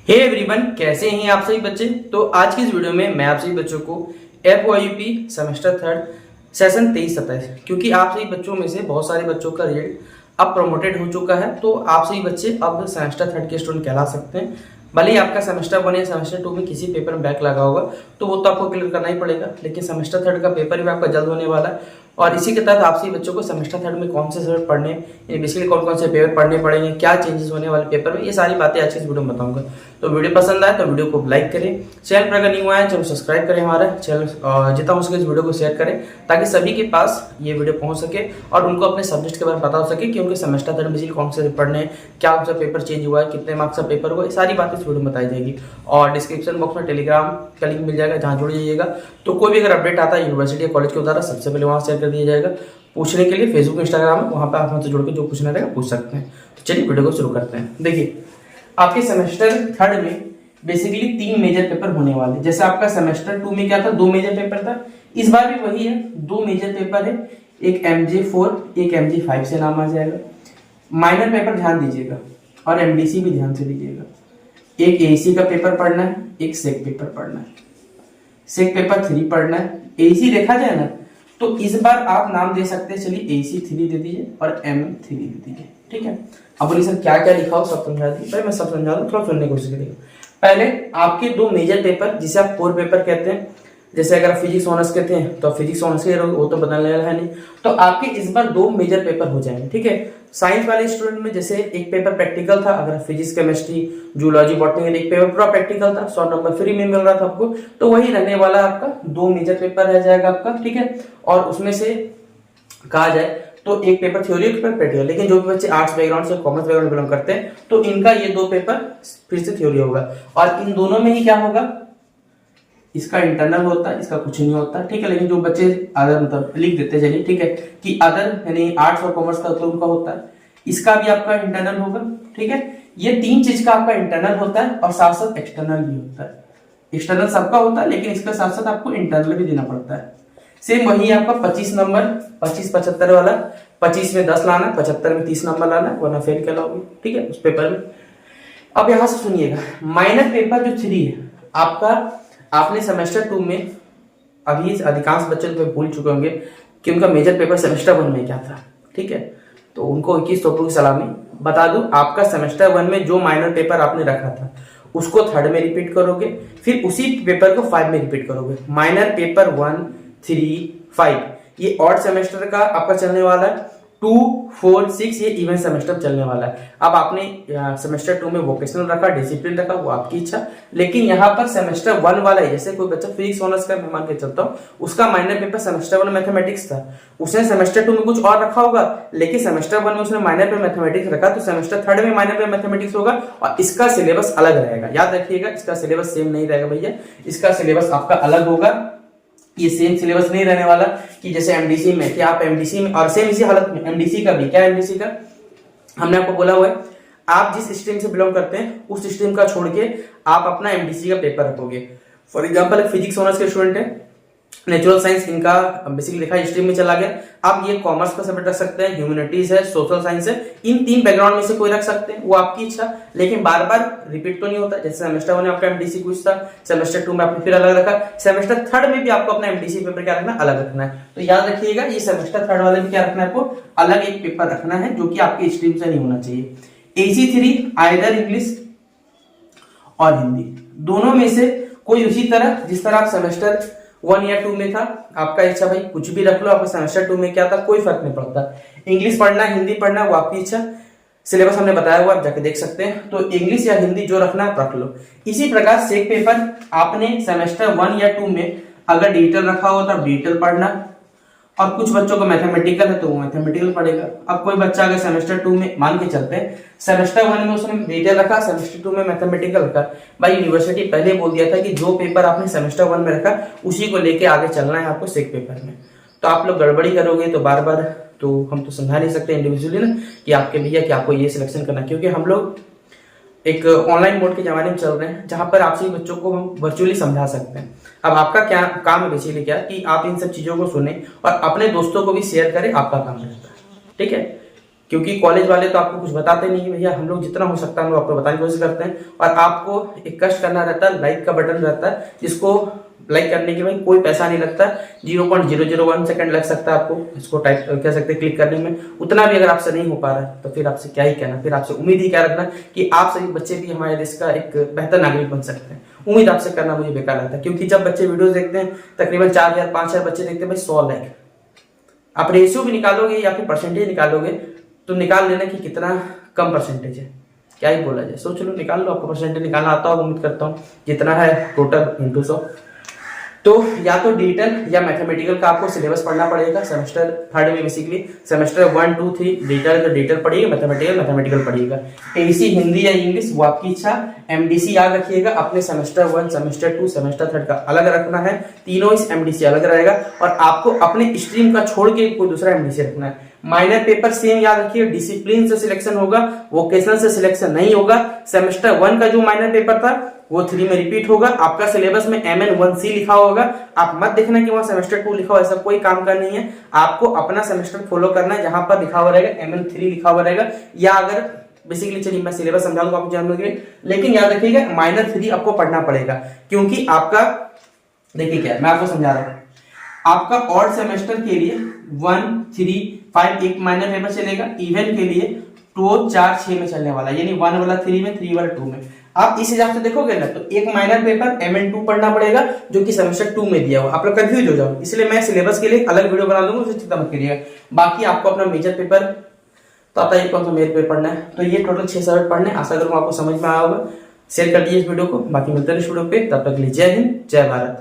Hey everyone, कैसे हैं आप सभी बच्चे। तो आज की इस वीडियो में मैं आप सभी बच्चों को FOIUP सेमेस्टर थर्ड सेशन 23-27, क्योंकि आप सभी बच्चों में से बहुत सारे बच्चों का रिजल्ट अब प्रमोटेड हो चुका है, तो आप सभी बच्चे अब सेमेस्टर थर्ड के स्टूडेंट कहला सकते हैं। भले ही आपका सेमेस्टर 1 या सेमेस्टर 2 में किसी पेपर में बैक लगा होगा तो वो तो आपको क्लियर करना ही पड़ेगा, लेकिन सेमेस्टर थर्ड का पेपर भी आपका जल्द होने वाला है। और इसी के तहत आप सभी बच्चों को सेमेस्टर थर्ड में कौन से सब्जेक्ट पढ़ने, बेसिकली कौन कौन से पेपर पढ़ने पड़ेंगे, क्या चेंजेस होने वाले पेपर में, ये सारी बातें आज की इस वीडियो में बताऊंगा। तो वीडियो पसंद आए तो वीडियो को लाइक करें, चैनल पर अगर नहीं हुआ है चैनल सब्सक्राइब करें, हमारा चैनल जितना हो सके इस वीडियो को शेयर करें ताकि सभी के पास ये वीडियो पहुंच सके और उनको अपने सब्जेक्ट के बारे में पता हो सके कि उनके सेमेस्टर थर्ड में कौन से पढ़ने हैं, क्या उनका पेपर चेंज हुआ है, कितने मार्क्स का पेपर हुआ है, सारी बातें इस वीडियो में बताई जाएगी। और डिस्क्रिप्शन बॉक्स में टेलीग्राम का लिंक मिल जाएगा, जहाँ जुड़ जाइएगा। तो कोई भी अगर अपडेट आता है यूनिवर्सिटी या कॉलेज के द्वारा सबसे पहले वहाँ शेयर कर दिया जाएगा। पूछने के लिए फेसबुक इंस्टाग्राम है, वहाँ पर आप हमसे जुड़ के जो पूछना रहेगा पूछ सकते हैं। तो चलिए वीडियो को शुरू करते हैं। देखिए, आपके सेमेस्टर थर्ड में बेसिकली 3 मेजर पेपर होने वाले। जैसे आपका सेमेस्टर 2 में क्या था, 2 मेजर पेपर था, इस बार भी वही है, 2 मेजर पेपर है। एक MJ4 एक MJ5 से नाम आ जाएगा। माइनर पेपर ध्यान दीजिएगा और MDC भी ध्यान से दीजिएगा। एक AC का पेपर पढ़ना है, एक सेक पेपर पढ़ना है। सेक पेपर 3 पढ़ना है। AC देखा जाए ना तो इस बार आप नाम दे सकते हैं, चलिए AC3 दे दीजिए और MM3 दे दीजिए, ठीक है। अब बोलिए सर क्या क्या लिखा हो, सब समझा दीजिए। भाई मैं सब समझा दूँ, थोड़ा सुनने की कोशिश करिएगा। पहले आपके 2 मेजर पेपर जिसे आप कोर पेपर कहते हैं, जैसे अगर फिजिक्स ऑनर्स के थे तो फिजिक्स ऑनर्स के वो तो बदलने वाला है नहीं, तो आपके इस बार 2 मेजर पेपर हो जाएंगे, ठीक है। साइंस वाले स्टूडेंट में जैसे एक पेपर प्रैक्टिकल था, अगर फिजिक्स केमिस्ट्री जूलॉजी बॉटनी एक पेपर पूरा प्रैक्टिकल था, 100 नंबर फ्री में मिल रहा था आपको, तो वही रहने वाला आपका 2 मेजर पेपर रह जाएगा आपका, ठीक है। और उसमें से कहा जाए तो एक पेपर थ्योरी एक पेपर प्रैक्टिकल, लेकिन जो भी बच्चे आर्ट्स बैकग्राउंड से कॉमर्स बैकग्राउंड बिलोंग करते हैं तो इनका ये 2 पेपर फिर से थ्योरी होगा। और इन दोनों में ही क्या होगा, इसका इंटरनल होता है, इसका कुछ नहीं होता, ठीक है। लेकिन जो बच्चे अदर मतलब लिख देते चलिए, ठीक है, कि अदर यानी आर्ट्स और कॉमर्स का तो उनका होता है, इसका भी आपका इंटरनल होगा, ठीक है। ये 3 चीज का आपका इंटरनल होता है और साथ साथ एक्सटर्नल भी होता है। एक्सटर्नल सबका होता है लेकिन इसका साथ साथ आपको इंटरनल भी देना पड़ता है। सेम वही आपका 25 नंबर 25-75 वाला, 25 में 10 लाना, 75 में 30 नंबर लाना, वरना फेल कहलाओगे, ठीक है, उस पेपर में। अब यहां से सुनिएगा, माइनर पेपर जो 3 है आपका, आपने सेमेस्टर 2 में अभी अधिकांश बच्चे तो भूल चुके होंगे कि उनका मेजर पेपर सेमेस्टर 1 में क्या था, ठीक है। तो उनको 21 तोपों की सलामी बता दूं, आपका सेमेस्टर 1 में जो माइनर पेपर आपने रखा था उसको थर्ड में रिपीट करोगे, फिर उसी पेपर को 5 में रिपीट करोगे। माइनर पेपर 1, 3, 5 ये ऑड सेमेस्टर का आपका चलने वाला है। 2, 4, 6 ये इवन सेमेस्टर चलने वाला है। अब आपने सेमेस्टर 2 में वोकेशनल रखा, डिसिप्लिन रखा, वो आपकी इच्छा, लेकिन यहाँ पर सेमेस्टर 1 वाला है। जैसे कोई बच्चा फिजिक्स ऑनर्स का मैं मान के चलता हूँ, उसका माइनर पेपर सेमेस्टर 1 मैथमेटिक्स था, उसने सेमेस्टर 2 में कुछ और रखा होगा, लेकिन सेमेस्टर 1 में उसने माइनर पे मैथमेटिक्स रखा, तो सेमेस्टर 3 में माइनर पे मैथमेटिक्स होगा और इसका सिलेबस अलग रहेगा। याद रखिएगा, इसका सिलेबस सेम नहीं रहेगा भैया, इसका सिलेबस आपका अलग होगा। ये सेम सिलेबस नहीं रहने वाला कि जैसे एमडीसी में, कि आप एमडीसी में, और सेम इसी हालत में एमडीसी का भी, क्या एमडीसी का हमने आपको बोला हुआ है, आप जिस स्ट्रीम से बिलोंग करते हैं उस स्ट्रीम का छोड़ के आप अपना एमडीसी का पेपर रखोगे। फॉर एग्जांपल फिजिक्स ऑनर्स के स्टूडेंट है, नेचुरल साइंस इनका बेसिकली लिखा स्ट्रीम में चला गया, आप ये कॉमर्स का सब्जेक्ट रख सकते हैं, ह्यूमैनिटीज है, सोशल साइंस है, इन 3 बैकग्राउंड में से कोई रख सकते हैं, वो आपकी इच्छा। लेकिन बार बार रिपीट तो नहीं होता। जैसे सेमेस्टर 1 में आपका एमडीसी कुछ था, सेमेस्टर 2 में आपने फिर अलग रखा, सेमेस्टर 3 में भी आपको अपना एमडीसी पेपर क्या रखना, अलग रखना है। तो याद रखिएगा, ये सेमेस्टर 3 वाले में क्या रखना है, आपको अलग एक पेपर रखना है जो कि आपकी स्ट्रीम से नहीं होना चाहिए। AC3 आइदर इंग्लिश और हिंदी, दोनों में से कोई उसी तरह जिस तरह आप सेमेस्टर 1 या 2 में था, आपका इच्छा भाई कुछ भी रख लो। आपका सेमेस्टर 2 में क्या था, कोई फर्क नहीं पड़ता, इंग्लिश पढ़ना हिंदी पढ़ना वो आपकी इच्छा, सिलेबस हमने बताया हुआ, आप जाके देख सकते हैं। तो इंग्लिश या हिंदी जो रखना है रख लो। इसी प्रकार सेक पेपर आपने सेमेस्टर 1 या 2 में अगर डिजिटल रखा हो तो डिजिटल पढ़ना, और कुछ बच्चों को मैथमेटिकल है तो वो मैथमेटिकल पढ़ेगा। अब कोई बच्चा अगर सेमेस्टर 2 में मान के चलते हैं, सेमेस्टर 1 में उसने डिजिटल रखा, सेमेस्टर 2 में मैथमेटिकल रखा, भाई यूनिवर्सिटी पहले बोल दिया था कि जो पेपर आपने सेमेस्टर 1 में रखा उसी को लेके आगे चलना है आपको सेक पेपर में। तो आप लोग गड़बड़ी करोगे तो बार बार तो हम तो समझा नहीं सकते इंडिविजुअली ना कि आपके भैया कि आपको ये सिलेक्शन करना, क्योंकि हम लोग एक ऑनलाइन बोर्ड के जमाने में चल रहे हैं जहां पर आप सभी बच्चों को हम वर्चुअली समझा सकते हैं। अब आपका क्या काम है बेसिकली, क्या कि आप इन सब चीजों को सुने और अपने दोस्तों को भी शेयर करें, आपका काम रहता है, ठीक है। क्योंकि कॉलेज वाले तो आपको कुछ बताते नहीं है भैया, हम लोग जितना हो सकता है हम लोग आपको बताने की कोशिश करते हैं। और आपको एक कष्ट करना रहता है, लाइक का बटन रहता है, जिसको लाइक करने के बाद कोई पैसा नहीं लगता, 0.001 सेकंड लग सकता है आपको इसको टाइप कह सकते हैं क्लिक करने में। उतना भी अगर आपसे नहीं हो पा रहा है तो फिर आपसे क्या ही कहना, फिर आपसे उम्मीद ही क्या रखना कि आप सभी बच्चे भी हमारे देश का एक बेहतर नागरिक बन सकते हैं। उम्मीद आपसे करना मुझे बेकार लगता है, क्योंकि जब बच्चे वीडियोस देखते हैं तकरीबन 4000 5000 बच्चे देखते हैं भाई 100 लाइक, आप रेशियो भी निकालोगे या फिर परसेंटेज निकालोगे तो निकाल लेना कि कितना कम परसेंटेज है, क्या ही बोला जाए। सोच लो, निकाल लो, आपको परसेंटेज निकालना आता होगा, उम्मीद करता हूँ जितना है टोटल इंटू 100। तो या तो डिजिटल या मैथमेटिकल का आपको सिलेबस पढ़ना पड़ेगा सेमेस्टर थर्ड में। बेसिकली सेमेस्टर 1 2 3 डिजिटल पढ़िएगा, मैथमेटिकल पढ़िएगा। एसी हिंदी या इंग्लिश वो आपकी इच्छा। एमडीसी याद रखिएगा, अपने सेमेस्टर 1 सेमेस्टर 2 सेमेस्टर 3 का अलग रखना है, तीनों इस एमडीसी अलग रहेगा। और आपको अपने स्ट्रीम का छोड़ के कोई दूसरा एमडीसी रखना है। माइनर पेपर सेम याद रखिए, डिसिप्लिन से सिलेक्शन होगा, वोकेशनल से सिलेक्शन नहीं होगा। सेमेस्टर 1 का जो माइनर पेपर था वो 3 में रिपीट होगा। आपका सिलेबस में MN1C लिखा होगा, आप मत देखना कि वहां सेमेस्टर 2 लिखा हो, ऐसा कोई काम का नहीं है। आपको अपना सेमेस्टर फॉलो करना है, जहां पर लिखा हुआ रहेगा MN3 लिखा हुआ रहेगा। या अगर बेसिकली चलिए मैं सिलेबस समझा दूंगा आपको जानने के लिए, लेकिन याद रखिएगा माइनर 3 आपको पढ़ना पड़ेगा, क्योंकि आपका देखिए क्या मैं आपको समझा रहा हूं। आपका ऑड सेमेस्टर के लिए 1 3 5 एक माइनर पेपर चलेगा, इवन के लिए 2 4 6 में चलने वाला, यानी 1 वाला 3 में, 3 वाला 2 में। आप इस हिसाब से देखोगे ना तो एक माइनर पेपर MN2 पढ़ना पड़ेगा जो कि सेमेस्टर 2 में दिया हुआ, आप लोग कंफ्यूज हो जाओ। इसलिए मैं सिलेबस के लिए अलग वीडियो बना दूंगा, उसे चिंता मत करिएगा। बाकी आपको अपना मेजर पेपर तो आता है कौन सा मेजर पेपर पढ़ना है, तो ये टोटल 6 सब्जेक्ट पढ़ने। आशा करूंगा आपको समझ में आया होगा। शेयर कर दीजिए इस वीडियो को, बाकी मिलते हैं इस वीडियो पे, तब तक के लिए जय हिंद जय भारत।